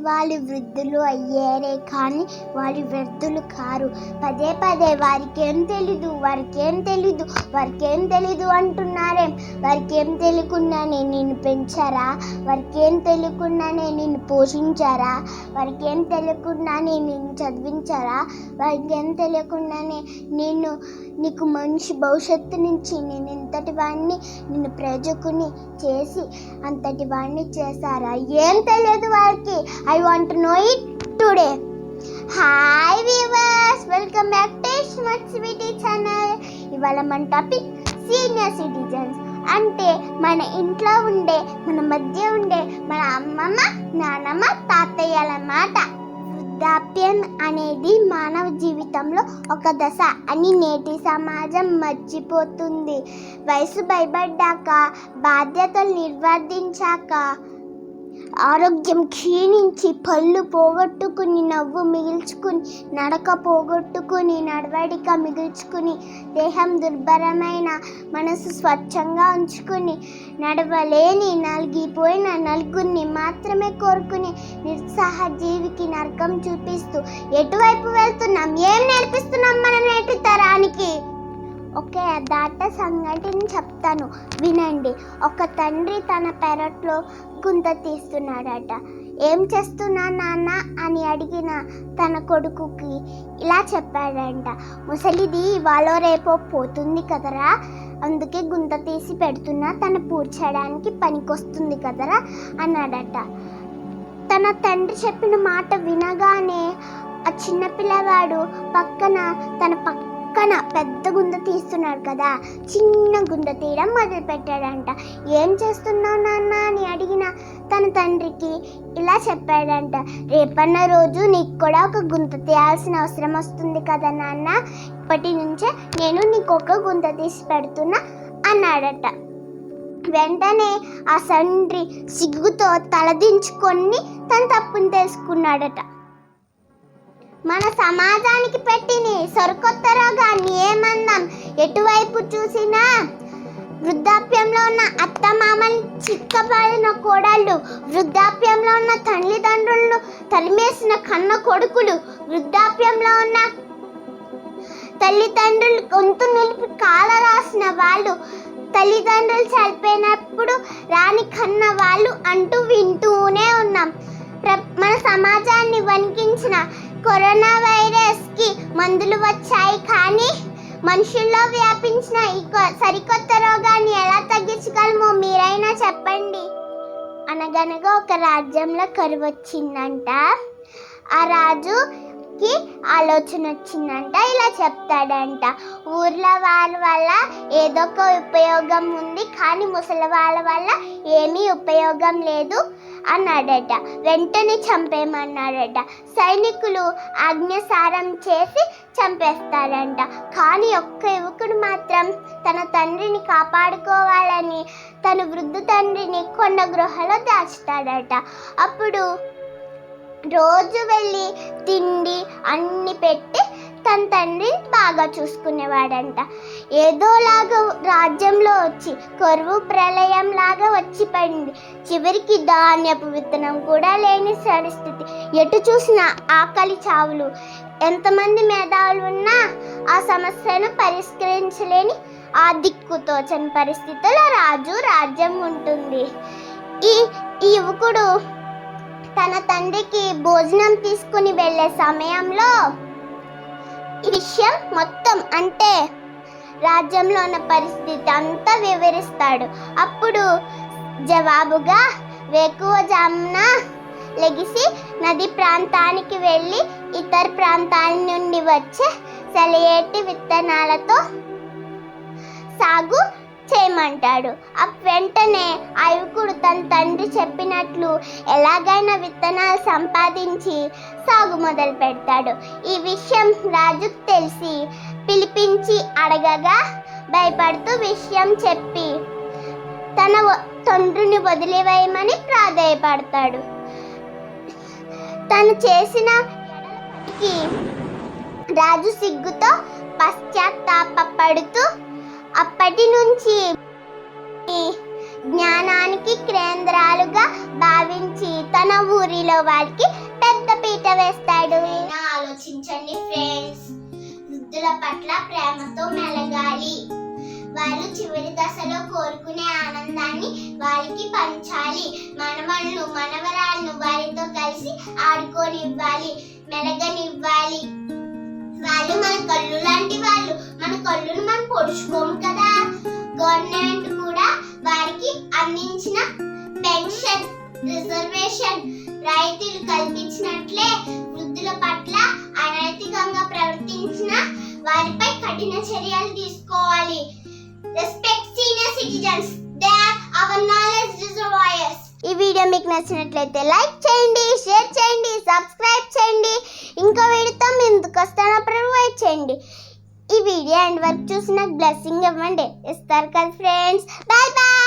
వాళ్ళు వృద్ధులు అయ్యారే కానీ వాళ్ళు వృద్ధులు కారు. పదే పదే వారికేం తెలీదు అంటున్నారేం. వారికేం తెలియకుండానే నిన్ను పెంచారా? వారికేం తెలియకుండానే నిన్ను పోషించారా? వారికేం తెలియకుండానే నిన్ను చదివించారా? వారికేం తెలియకుండానే నీకు మంచి భవిష్యత్తు నుంచి నేను ఇంతటి వాడిని నిన్ను ప్రయోజకుని చేసి అంతటి వాడిని చేశారా? ఏం తెలియదు వారికి. I want know it today. Hi viewers, welcome back to smart sweetie channel. ఇవాళ మన టాపిక్ సీనియర్ సిటిజన్స్. అంటే మన ఇంట్లో ఉండే, మన మధ్య ఉండే మన అమ్మమ్మ, నానమ్మ, తాతయ్యల మాట. వృద్ధాప్యం అనేది మానవ జీవితంలో ఒక దశ అని నేటి సమాజం మర్చిపోతుంది. వయసు భయపడ్డాక, బాధ్యతలు నిర్వర్తించాక, ఆరోగ్యం క్షీణించి, పళ్ళు పోగొట్టుకుని, నవ్వు మిగిల్చుకుని, నడక పోగొట్టుకుని, నడవడిక మిగిల్చుకుని, దేహం దుర్భరమైన, మనసు స్వచ్ఛంగా ఉంచుకుని, నడవలేని నలిగిపోయిన నలుగురిని మాత్రమే కోరుకుని నిరుత్సాహ జీవికి నరకం చూపిస్తూ ఎటువైపు వెళ్తున్నాం, ఏం నేర్పిస్తున్నాం మన నేటి తరానికి? ఒక యథార్థ సంఘటన చెప్తాను, వినండి. ఒక తండ్రి తన పెరట్లో గుంత తీస్తున్నాడట. ఏం చేస్తున్నా నాన్న అని అడిగిన తన కొడుకుకి ఇలా చెప్పాడంట, ముసలిది ఇవాళ రేపో పోతుంది కదరా, అందుకే గుంత తీసి పెడుతున్నా, తను పూడ్చడానికి పనికొస్తుంది కదరా అన్నాడట. తన తండ్రి చెప్పిన మాట వినగానే ఆ చిన్న పిల్లవాడు తన పక్కన పెద్ద గుంత తీస్తున్నాడు కదా, చిన్న గుంత తీయడం మొదలు పెట్టాడంట. ఏం చేస్తున్నావు నాన్న అని అడిగిన తన తండ్రికి ఇలా చెప్పాడంట, రేపన్న రోజు నీకు కూడా ఒక గుంత తీయాల్సిన అవసరం వస్తుంది కదా నాన్న, ఇప్పటి నుంచే నేను నీకు ఒక గుంత తీసి పెడుతున్నా అన్నాడట. వెంటనే ఆ తండ్రి సిగ్గుతో తలదించుకొని తన తప్పుని తెలుసుకున్నాడట. మన సమాజానికి పెట్టిన సరికొత్త రోగాన్ని ఏమందాం? ఎటువైపు చూసినా వృద్ధాప్యంలో ఉన్న అత్తమామలు, చిక్కబడిన కోడళ్ళు, వృద్ధాప్యంలో ఉన్న తల్లిదండ్రులను తరిమేసిన కన్న కొడుకులు, వృద్ధాప్యంలో ఉన్న తల్లిదండ్రులు గొంతు నిలిపి కాల రాసిన వాళ్ళు, తల్లిదండ్రులు చనిపోయినప్పుడు రాని కన్న వాళ్ళు అంటూ వింటూనే ఉన్నాం. మన సమాజాన్ని వణికించిన కరోనా వైరస్కి మందులు వచ్చాయి, కానీ మనుషుల్లో వ్యాపించిన ఈ సరికొత్త రోగాన్ని ఎలా తగ్గించగలమో మీరైనా చెప్పండి. అనగనగా ఒక రాజ్యంలో కరువు వచ్చిందంట. ఆ రాజుకి ఆలోచన వచ్చిందంట, ఇలా చెప్తాడంట, ఊర్లో వాళ్ళ వల్ల ఏదో ఒక ఉపయోగం ఉంది, కానీ ముసలి వాళ్ళ వల్ల ఏమీ ఉపయోగం లేదు అన్నాడట. వెంటనే చంపేయమన్నాడట. సైనికులు ఆజ్ఞాసారం చేసి చంపేస్తాడంట. కానీ ఒక్క యువకుడు మాత్రం తన తండ్రిని కాపాడుకోవాలని తన వృద్ధ తండ్రిని కొండ గృహలో దాచుతాడట. అప్పుడు రోజు వెళ్ళి తిండి అన్ని పెట్టి తన తండ్రిని బాగా చూసుకునేవాడంట. ఏదోలాగా రాజ్యంలో వచ్చి కరువు ప్రళయం లాగా వచ్చి పడింది. చివరికి ధాన్యపు విత్తనం కూడా లేని పరిస్థితి. ఎటు చూసినా ఆకలి చావులు. ఎంతమంది మేధావులు ఉన్నా ఆ సమస్యను పరిష్కరించలేని ఆ దిక్కుతోచని పరిస్థితిలో రాజ్యం ఉంటుంది. ఈ యువకుడు తన తండ్రికి భోజనం తీసుకుని వెళ్ళే సమయంలో ఈ విషయం మొత్తం, అంటే రాజ్యంలో ఉన్న పరిస్థితి అంతా వివరిస్తాడు. అప్పుడు జవాబుగా వేకువజామున లెగిసి నది ప్రాంతానికి వెళ్ళి ఇతర ప్రాంతాల నుండి వచ్చే సెలయేటి విత్తనాలతో సాగు చేయమంటాడు. వెంటనే ఆ యువకుడు తన తండ్రి చెప్పినట్లు ఎలాగైనా విత్తనాలు సంపాదించి సాగు మొదలు పెడతాడు. ఈ విషయం రాజుకు తెలిసి పిలిపించి అడగగా భయపడుతూ విషయం చెప్పి తన తండ్రిని వదిలివేయమని ప్రాధేయపడతాడు. తను చేసిన ఎడలకి రాజు సిగ్గుతో పశ్చాత్తాపడుతూ అప్పటి నుంచి జ్ఞానానికి కేంద్రాలుగా భావించి తన ఊరిలో వారికి పెద్ద పీట వేస్తాడు. ఆలోచించండి ఫ్రెండ్స్, వృద్ధుల పట్ల ప్రేమతో మెలగాలి. వాళ్ళు చివరి దశలో కోరుకునే ఆనందాన్ని వారికి పంచాలి. మనవళ్ళు మనవరాలను వారితో కలిసి ఆడుకోనివ్వాలి, మెలగనివ్వాలి. వాళ్ళు మన కళ్ళు లాంటి వాళ్ళు. మన కళ్ళును మనం పొడుచుకోము కదా. గవర్నమెంట్ కూడా వారికి అందించిన పెన్షన్, రిజర్వేషన్, రైతులు కల్పించినట్లే వృద్ధుల పట్ల అనైతికంగా ప్రవర్తించిన వారిపై కఠిన చర్యలు తీసుకోవాలి. Respect senior citizens. They are our knowledge reservoirs. ఈ వీడియో మీకు నచ్చినట్లయితే లైక్ చేయండి, షేర్ చేయండి, సబ్స్క్రైబ్ చేయండి. ఇంకో వీడియోతో ముందుకు వస్తాను, అప్పుడు వెయిట్ చేయండి. ఈ వీడియో ఎండ్ వరకు చూసి నాకు బ్లెస్సింగ్ ఇవ్వండి. ఇస్తారు కదా ఫ్రెండ్స్. By by.